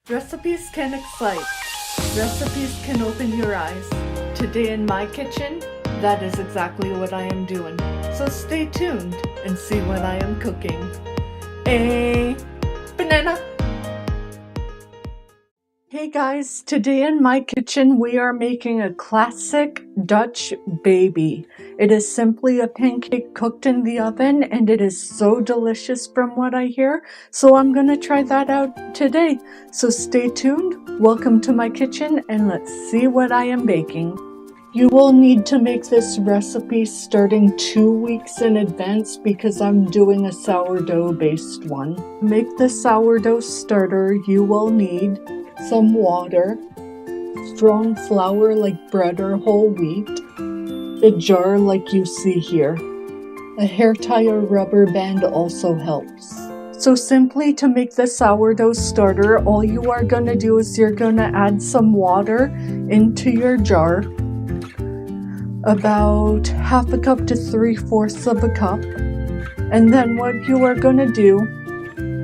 Recipes can excite. Recipes can open your eyes. Today in my kitchen, that is exactly what I am doing. So stay tuned and see what I am cooking. A banana. Hey guys, today in my kitchen we are making a classic Dutch baby. It is simply a pancake cooked in the oven and it is so delicious from what I hear. So I'm gonna try that out today. So stay tuned, welcome to my kitchen, and let's see what I am baking. You will need to make this recipe starting 2 weeks in advance because I'm doing a sourdough based one. To make the sourdough starter, you will need some water, strong flour like bread or whole wheat, a jar like you see here. A hair tie or rubber band also helps. So simply to make the sourdough starter, all you are going to do is you're going to add some water into your jar, about half a cup to 3/4 of a cup. And then what you are going to do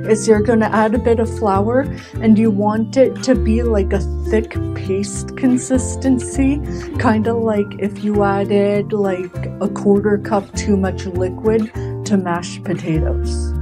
is you're going to add a bit of flour, and you want it to be like a thick paste consistency, kind of like if you added like a 1/4 cup too much liquid to mashed potatoes.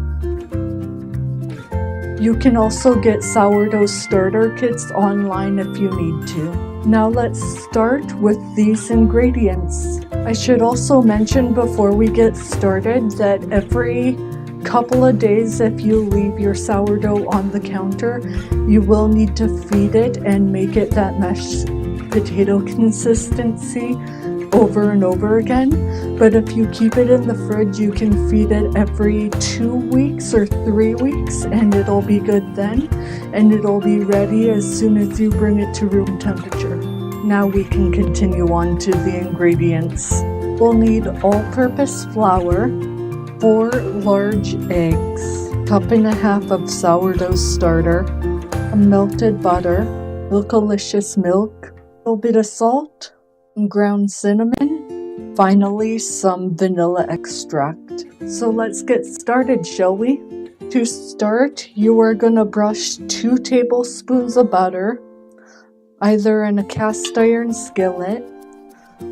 You can also get sourdough starter kits online if you need to. Now let's start with these ingredients. I should also mention before we get started that every couple of days, if you leave your sourdough on the counter, you will need to feed it and make it that mashed potato consistency over and over again. But if you keep it in the fridge, you can feed it every 2 weeks or 3 weeks and it'll be good then, and it'll be ready as soon as you bring it to room temperature. Now we can continue on to the ingredients. We'll need all-purpose flour, 4 large eggs, 1.5 cups of sourdough starter, melted butter, Milkalicious milk, a little bit of salt, ground cinnamon, finally some vanilla extract. So let's get started, shall we? To start, you are going to brush 2 tablespoons of butter, either in a cast iron skillet,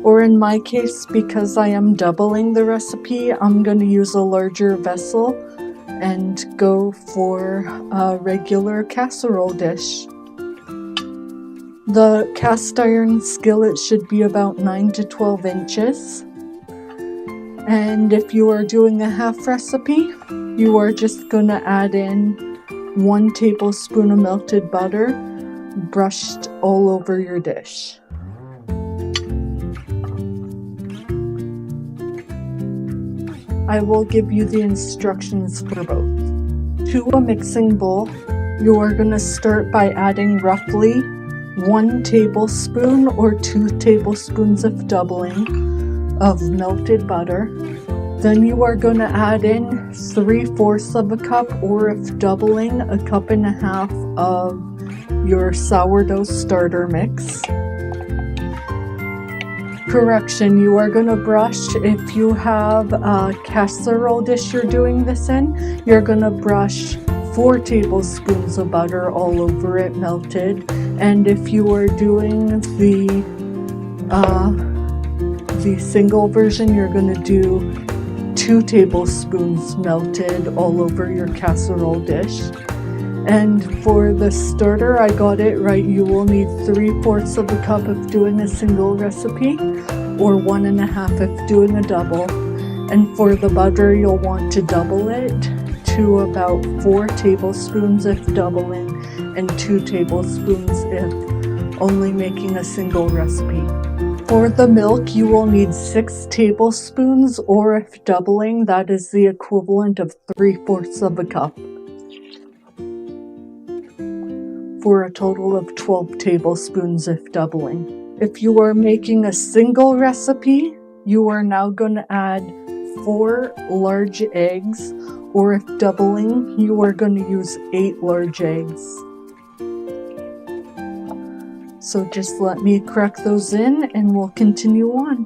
or in my case, because I am doubling the recipe, I'm going to use a larger vessel and go for a regular casserole dish. The cast iron skillet should be about 9 to 12 inches. And if you are doing a half recipe, you are just going to add in 1 tablespoon of melted butter, brushed all over your dish. I will give you the instructions for both. To a mixing bowl, you are going to start by adding roughly 1 tablespoon or 2 tablespoons of doubling of melted butter. Then you are going to add in 3/4 of a cup, or if doubling, 1.5 cups of your sourdough starter mix. Correction, you are going to brush, if you have a casserole dish you're doing this in, you're going to brush 4 tablespoons of butter all over it melted. And if you are doing the single version, you're going to do 2 tablespoons melted all over your casserole dish. And for the starter, I got it right. You will need 3/4 of a cup if doing a single recipe, or 1.5 if doing a double. And for the butter, you'll want to double it to about 4 tablespoons if doubling, and 2 tablespoons if only making a single recipe. For the milk, you will need 6 tablespoons, or if doubling, that is the equivalent of 3/4 of a cup, for a total of 12 tablespoons if doubling. If you are making a single recipe, you are now going to add 4 large eggs, or if doubling, you are going to use 8 large eggs. So just let me crack those in and we'll continue on.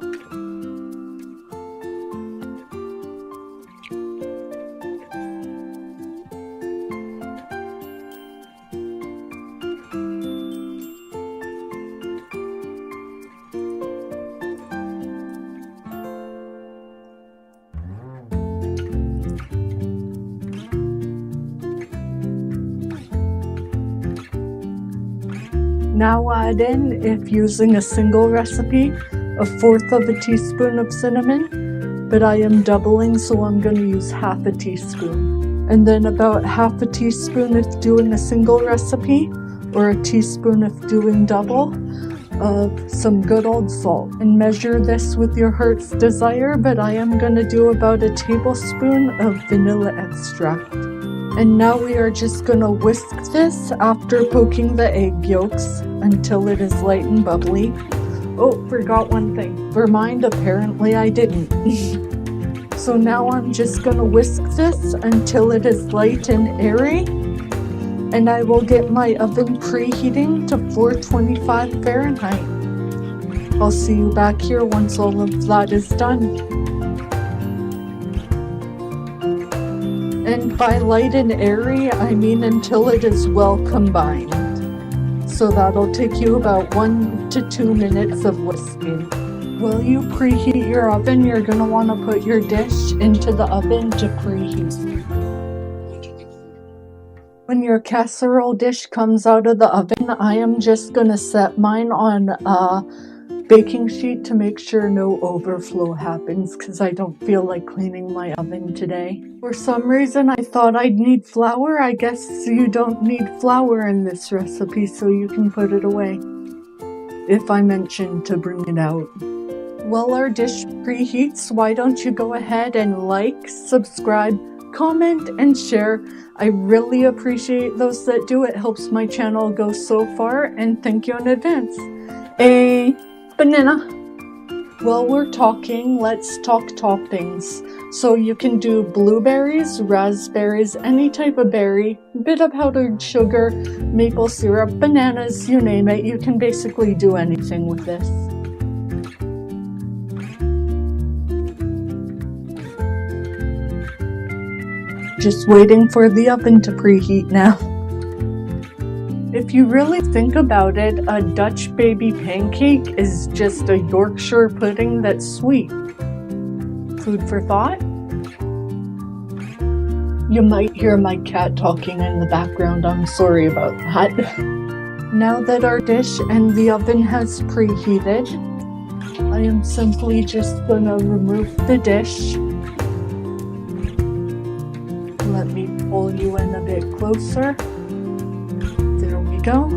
Now add in, if using a single recipe, 1/4 of a teaspoon of cinnamon, but I am doubling, so I'm going to use 1/2 teaspoon. And then about 1/2 teaspoon if doing a single recipe, or a teaspoon if doing double, of some good old salt. And measure this with your heart's desire, but I am going to do about a tablespoon of vanilla extract. And now we are just going to whisk this after poking the egg yolks until it is light and bubbly. Oh, forgot one thing. For mine, apparently I didn't. So now I'm just going to whisk this until it is light and airy. And I will get my oven preheating to 425 Fahrenheit. I'll see you back here once all of that is done. And by light and airy, I mean until it is well combined. So that'll take you about 1 to 2 minutes of whisking. While you preheat your oven, you're going to want to put your dish into the oven to preheat. When your casserole dish comes out of the oven, I am just going to set mine on a baking sheet to make sure no overflow happens, because I don't feel like cleaning my oven today. For some reason, I thought I'd need flour. I guess you don't need flour in this recipe, so you can put it away if I mentioned to bring it out. While our dish preheats, why don't you go ahead and like, subscribe, comment, and share. I really appreciate those that do. It helps my channel go so far, and thank you in advance. A banana. While we're talking, let's talk toppings. So you can do blueberries, raspberries, any type of berry, bit of powdered sugar, maple syrup, bananas, you name it. You can basically do anything with this. Just waiting for the oven to preheat now. If you really think about it, a Dutch baby pancake is just a Yorkshire pudding that's sweet. Food for thought? You might hear my cat talking in the background. I'm sorry about that. Now that our dish and the oven has preheated, I am simply just gonna remove the dish. Let me pull you in a bit closer. There we go.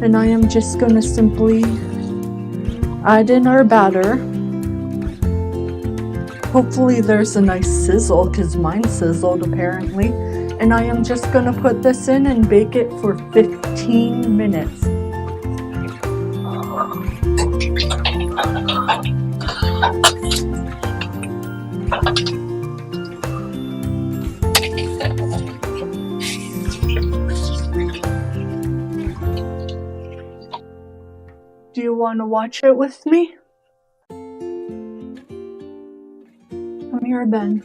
And I am just going to simply add in our batter. Hopefully there's a nice sizzle, because mine sizzled apparently. And I am just going to put this in and bake it for 15 minutes. Do you want to watch it with me? Come here then.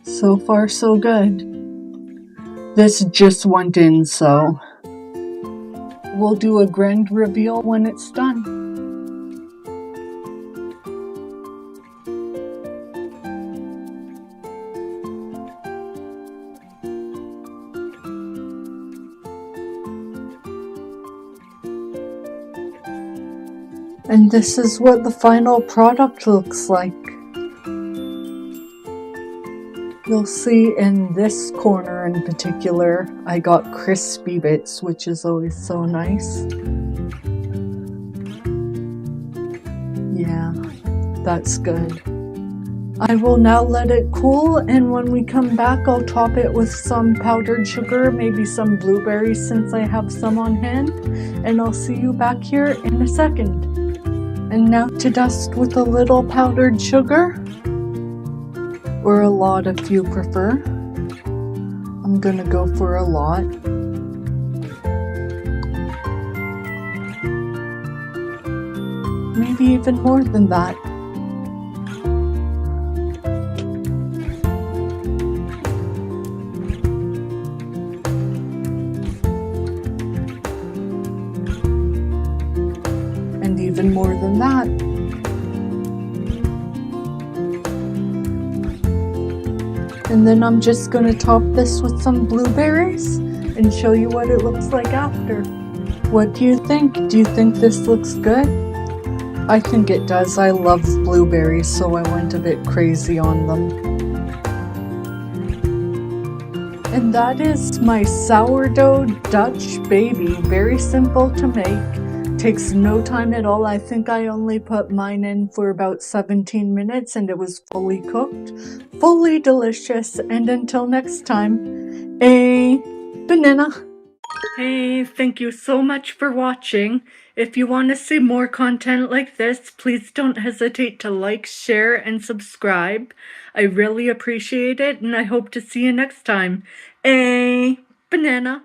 So far so good. This just went in, so we'll do a grand reveal when it's done. And this is what the final product looks like. You'll see in this corner in particular, I got crispy bits, which is always so nice. Yeah, that's good. I will now let it cool, and when we come back, I'll top it with some powdered sugar, maybe some blueberries since I have some on hand, and I'll see you back here in a second. And now to dust with a little powdered sugar, or a lot if you prefer. I'm gonna go for a lot. Maybe even more than that. And even more than that. And then I'm just going to top this with some blueberries. and show you what it looks like after. What do you think? Do you think this looks good? I think it does. I love blueberries, so I went a bit crazy on them. And that is my sourdough Dutch baby. Very simple to make. Takes no time at all. I think I only put mine in for about 17 minutes and it was fully cooked. Fully delicious. And until next time, a banana. Hey, thank you so much for watching. If you want to see more content like this, please don't hesitate to like, share, and subscribe. I really appreciate it, and I hope to see you next time. A banana.